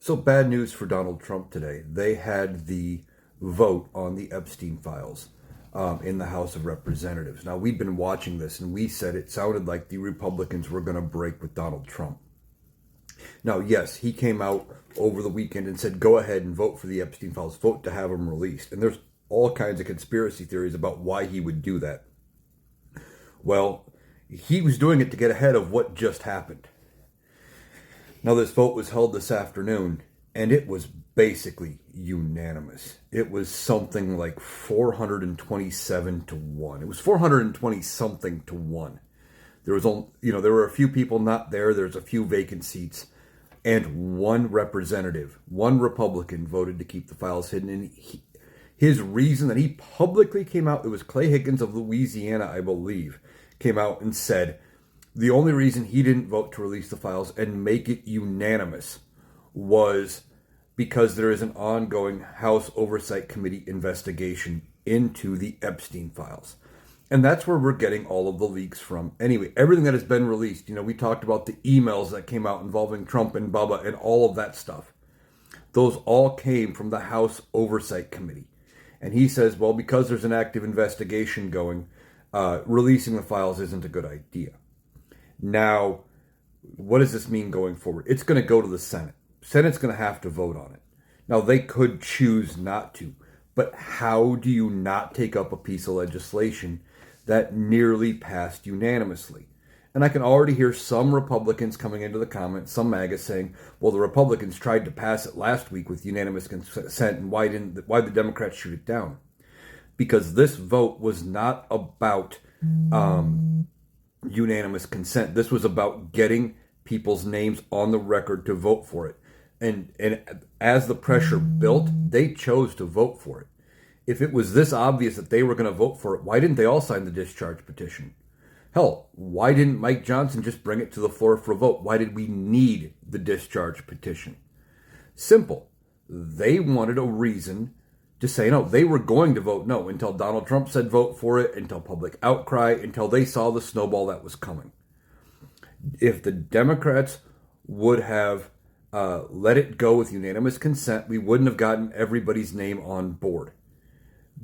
So bad news for Donald Trump today. They had the vote on the Epstein files in the House of Representatives. Now, we've been watching this, and we said it sounded like the Republicans were going to break with Donald Trump. Now, yes, he came out over the weekend and said, go ahead and vote for the Epstein files, vote to have them released. And there's all kinds of conspiracy theories about why he would do that. Well, he was doing it to get ahead of what just happened. Now, this vote was held this afternoon, and it was basically unanimous. It was something like 427 to 1. It was 420 something to 1. There was only, there were a few people not there. There's a few vacant seats, and one representative, one Republican voted to keep the files hidden. And his reason that he publicly came out, it was Clay Higgins of Louisiana, I believe, came out and said, the only reason he didn't vote to release the files and make it unanimous was because there is an ongoing House Oversight Committee investigation into the Epstein files. And that's where we're getting all of the leaks from. Anyway, everything that has been released, we talked about the emails that came out involving Trump and Bubba and all of that stuff. Those all came from the House Oversight Committee. And he says, well, because there's an active investigation going, releasing the files isn't a good idea. Now, what does this mean going forward? It's going to go to the Senate. Senate's going to have to vote on it. Now, they could choose not to, but how do you not take up a piece of legislation that nearly passed unanimously? And I can already hear some Republicans coming into the comments, some MAGA saying, well, the Republicans tried to pass it last week with unanimous consent, and why did the Democrats shoot it down? Because this vote was not about unanimous consent. This was about getting people's names on the record to vote for it. And as the pressure built, they chose to vote for it. If it was this obvious that they were going to vote for it, why didn't they all sign the discharge petition? Hell, why didn't Mike Johnson just bring it to the floor for a vote? Why did we need the discharge petition? Simple. They wanted a reason to say no. They were going to vote no until Donald Trump said vote for it, until public outcry, until they saw the snowball that was coming. If the Democrats would have let it go with unanimous consent, we wouldn't have gotten everybody's name on board.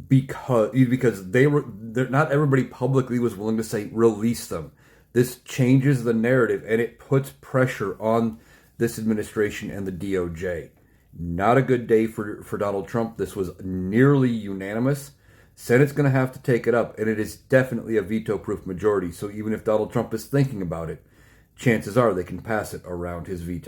Because not everybody publicly was willing to say release them. This changes the narrative, and it puts pressure on this administration and the DOJ. Not a good day for Donald Trump. This was nearly unanimous. Senate's going to have to take it up, and it is definitely a veto-proof majority. So even if Donald Trump is thinking about it, chances are they can pass it around his veto.